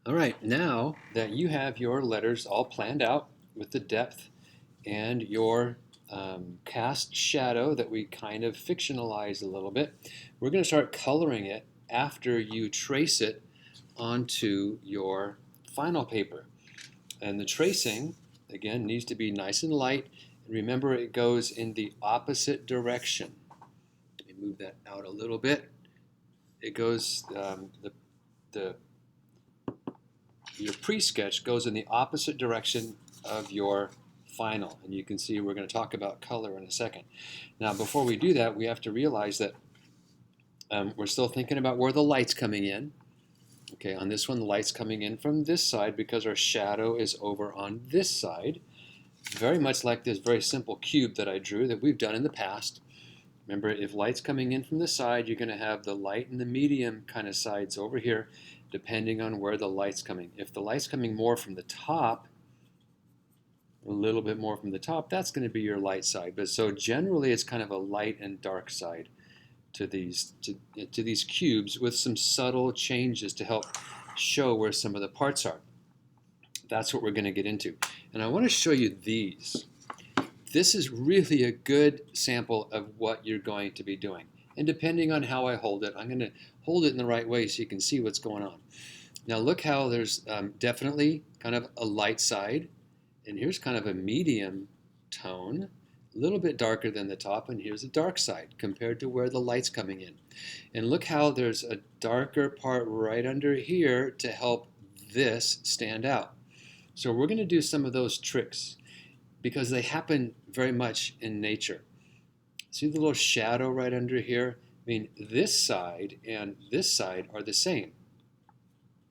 All right, now that you have your letters all planned out with the depth and your cast shadow that we kind of fictionalized a little bit, we're going to start coloring it after you trace it onto your final paper. And the tracing, again, needs to be nice and light. And remember, it goes in the opposite direction. Let me move that out a little bit. It goes, the your pre-sketch goes in the opposite direction of your final. And you can see we're going to talk about color in a second. Now, before we do that, we have to realize that we're still thinking about where the light's coming in. Okay, on this one, the light's coming in from this side because our shadow is over on this side. Very much like this very simple cube that I drew that we've done in the past. Remember, if light's coming in from the side, you're going to have the light and the medium kind of sides over here, depending on where the light's coming. If the light's coming more from the top, a little bit more from the top, that's going to be your light side. But so generally, it's kind of a light and dark side to these cubes with some subtle changes to help show where some of the parts are. That's what we're going to get into. And I want to show you these. This is really a good sample of what you're going to be doing. And depending on how I hold it, I'm going to hold it in the right way so you can see what's going on. Now look how there's definitely kind of a light side, and here's kind of a medium tone, a little bit darker than the top, and here's a dark side compared to where the light's coming in. And look how there's a darker part right under here to help this stand out. So we're going to do some of those tricks because they happen very much in nature. See the little shadow right under here? I mean, this side and this side are the same,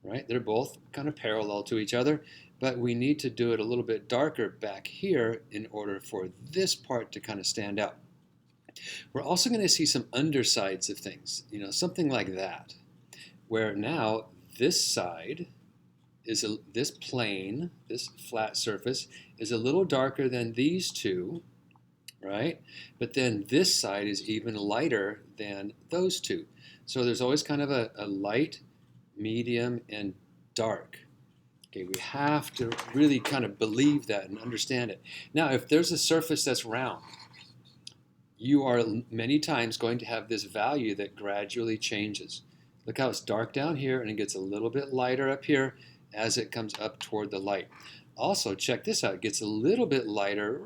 right? They're both kind of parallel to each other, but we need to do it a little bit darker back here in order for this part to kind of stand out. We're also going to see some undersides of things, something like that, where now this side this plane, this flat surface, is a little darker than these two, right? But then this side is even lighter than those two. So there's always kind of a light, medium, and dark. Okay, we have to really kind of believe that and understand it. Now, if there's a surface that's round, you are many times going to have this value that gradually changes. Look how it's dark down here and it gets a little bit lighter up here as it comes up toward the light. Also, check this out. It gets a little bit lighter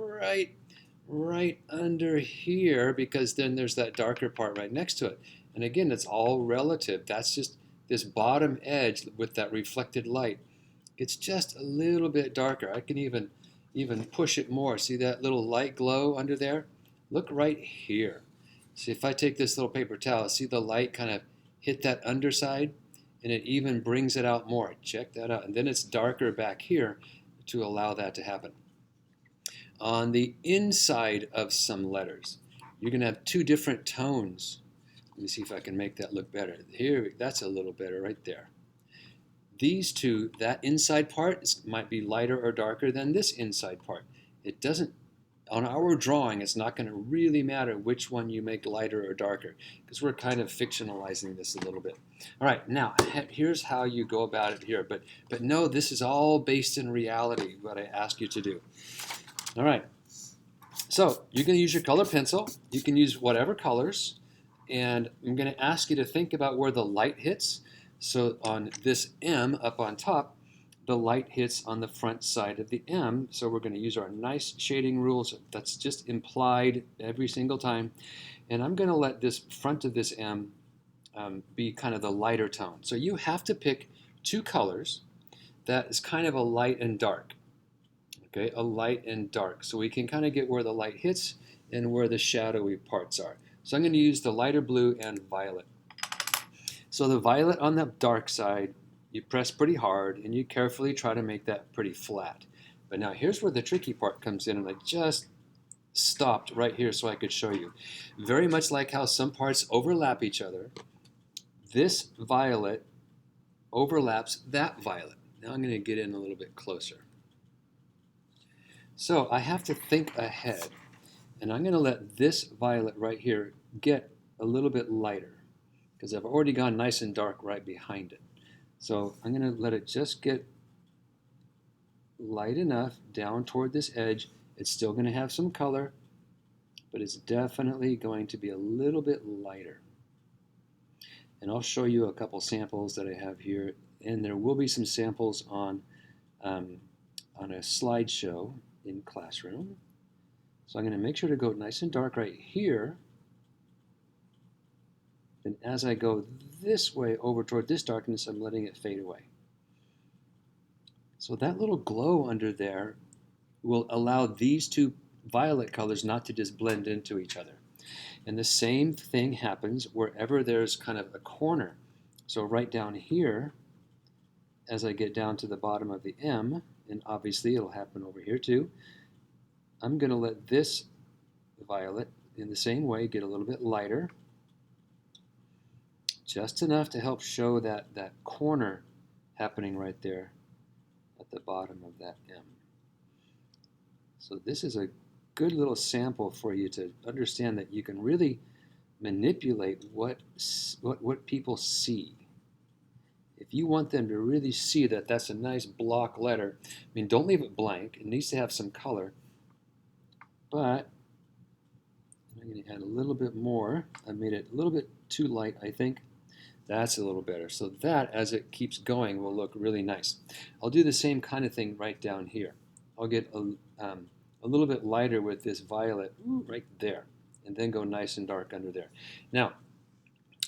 right under here because then there's that darker part right next to it. And again, it's all relative. That's just this bottom edge with that reflected light. It's just a little bit darker. I can even push it more. See that little light glow under there? Look right here. See, if I take this little paper towel, see the light kind of hit that underside? And it even brings it out more. Check that out. And then it's darker back here to allow that to happen. On the inside of some letters, you're going to have two different tones. Let me see if I can make that look better. Here, that's a little better right there. These two, that inside part might be lighter or darker than this inside part. It doesn't, on our drawing, it's not going to really matter which one you make lighter or darker because we're kind of fictionalizing this a little bit. All right, now here's how you go about it here. But no, this is all based in reality, what I ask you to do. All right, so you're going to use your color pencil. You can use whatever colors. And I'm going to ask you to think about where the light hits. So on this M up on top, the light hits on the front side of the M. So we're going to use our nice shading rules. That's just implied every single time. And I'm going to let this front of this M be kind of the lighter tone. So you have to pick two colors that is kind of a light and dark. Okay, a light and dark. So we can kind of get where the light hits and where the shadowy parts are. So I'm going to use the lighter blue and violet. So the violet on the dark side, you press pretty hard and you carefully try to make that pretty flat. But now here's where the tricky part comes in, and I just stopped right here so I could show you. Very much like how some parts overlap each other, this violet overlaps that violet. Now I'm going to get in a little bit closer. So I have to think ahead, and I'm going to let this violet right here get a little bit lighter because I've already gone nice and dark right behind it. So I'm going to let it just get light enough down toward this edge. It's still going to have some color, but it's definitely going to be a little bit lighter. And I'll show you a couple samples that I have here, and there will be some samples on a slideshow in Classroom. So I'm going to make sure to go nice and dark right here. Then as I go this way over toward this darkness, I'm letting it fade away. So that little glow under there will allow these two violet colors not to just blend into each other. And the same thing happens wherever there's kind of a corner. So right down here, as I get down to the bottom of the M, and obviously it'll happen over here too, I'm going to let this violet in the same way get a little bit lighter, just enough to help show that corner happening right there at the bottom of that M. So this is a good little sample for you to understand that you can really manipulate what people see. If you want them to really see that that's a nice block letter, I mean, don't leave it blank. It needs to have some color. But I'm going to add a little bit more. I made it a little bit too light, I think. That's a little better. So that, as it keeps going, will look really nice. I'll do the same kind of thing right down here. I'll get a little bit lighter with this violet right there, and then go nice and dark under there. Now,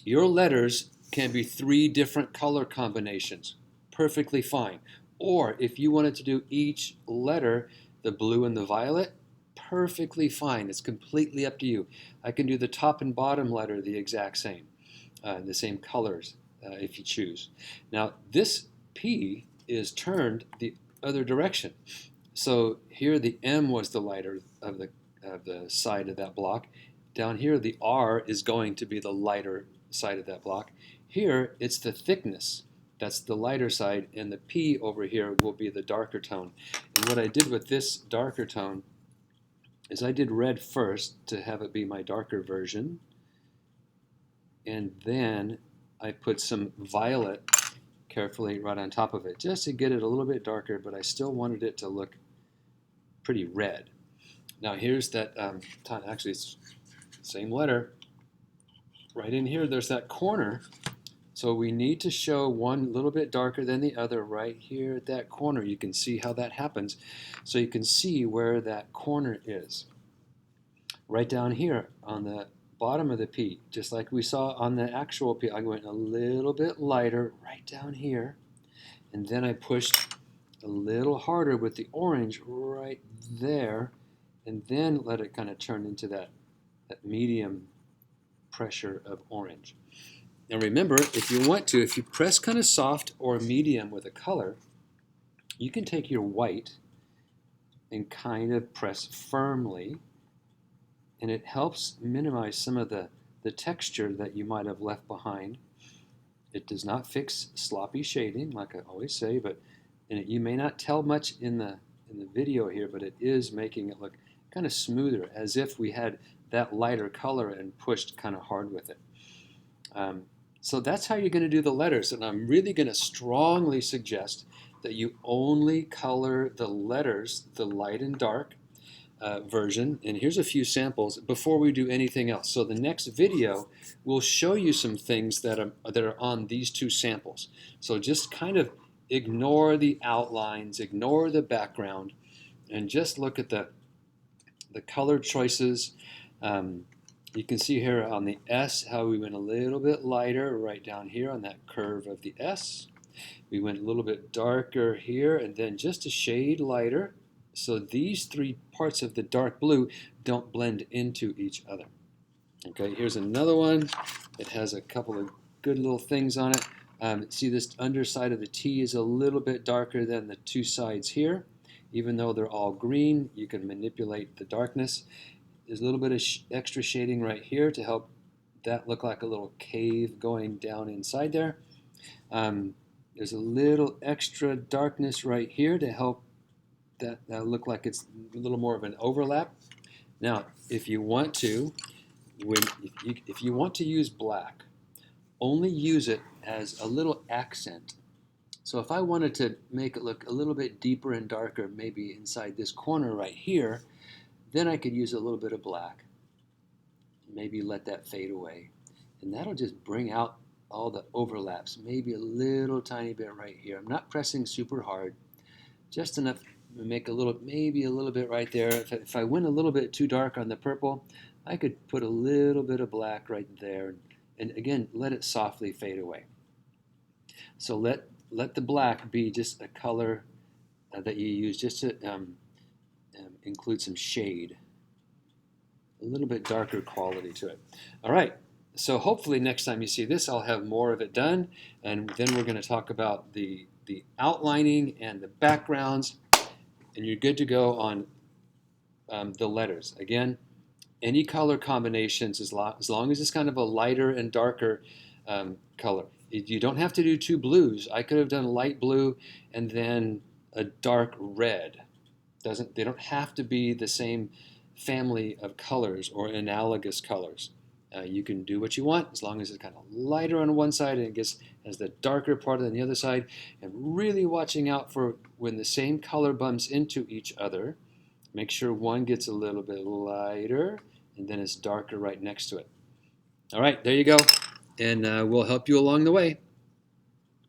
your letters can be 3 different color combinations. Perfectly fine. Or if you wanted to do each letter, the blue and the violet, perfectly fine. It's completely up to you. I can do the top and bottom letter the exact same, the same colors if you choose. Now, this P is turned the other direction. So here the M was the lighter of the side of that block. Down here the R is going to be the lighter side of that block. Here it's the thickness. That's the lighter side, and the P over here will be the darker tone. And what I did with this darker tone is I did red first to have it be my darker version. And then I put some violet carefully right on top of it, just to get it a little bit darker, but I still wanted it to look pretty red. Now here's that, actually it's the same letter. Right in here, there's that corner. So we need to show one a little bit darker than the other right here at that corner. You can see how that happens. So you can see where that corner is. Right down here on the bottom of the P, just like we saw on the actual P, I went a little bit lighter right down here. And then I pushed a little harder with the orange right there, and then let it kind of turn into that medium pressure of orange. Now remember, if you want to, if you press kind of soft or medium with a color, you can take your white and kind of press firmly, and it helps minimize some of the texture that you might have left behind. It does not fix sloppy shading, like I always say, but you may not tell much in the video here, but it is making it look kind of smoother, as if we had that lighter color and pushed kind of hard with it. So that's how you're going to do the letters, and I'm really going to strongly suggest that you only color the letters, the light and dark version. And here's a few samples before we do anything else. So the next video will show you some things that are on these 2 samples. So just kind of ignore the outlines, ignore the background, and just look at the color choices. You can see here on the S how we went a little bit lighter right down here on that curve of the S. We went a little bit darker here, and then just a shade lighter. So these 3 parts of the dark blue don't blend into each other. Okay, here's another one. It has a couple of good little things on it. See, this underside of the T is a little bit darker than the 2 sides here. Even though they're all green, you can manipulate the darkness. There's a little bit of extra shading right here to help that look like a little cave going down inside there. There's a little extra darkness right here to help that look like it's a little more of an overlap. Now, if you want to, if you want to use black, only use it as a little accent So if I wanted to make it look a little bit deeper and darker, maybe inside this corner right here, then I could use a little bit of black. Maybe let that fade away. And that'll just bring out all the overlaps, maybe a little tiny bit right here. I'm not pressing super hard, just enough to make a little, maybe a little bit right there. If I went a little bit too dark on the purple, I could put a little bit of black right there. And again, let it softly fade away. So let the black be just a color that you use just to include some shade, a little bit darker quality to it. All right, so hopefully next time you see this, I'll have more of it done, and then we're going to talk about the outlining and the backgrounds, and you're good to go on the letters. Again, any color combinations as long as it's kind of a lighter and darker color. You don't have to do two blues. I could have done light blue and then a dark red. They don't have to be the same family of colors or analogous colors. You can do what you want as long as it's kind of lighter on one side and it has the darker part on the other side, and really watching out for when the same color bumps into each other. Make sure one gets a little bit lighter and then it's darker right next to it. All right, there you go, and we'll help you along the way.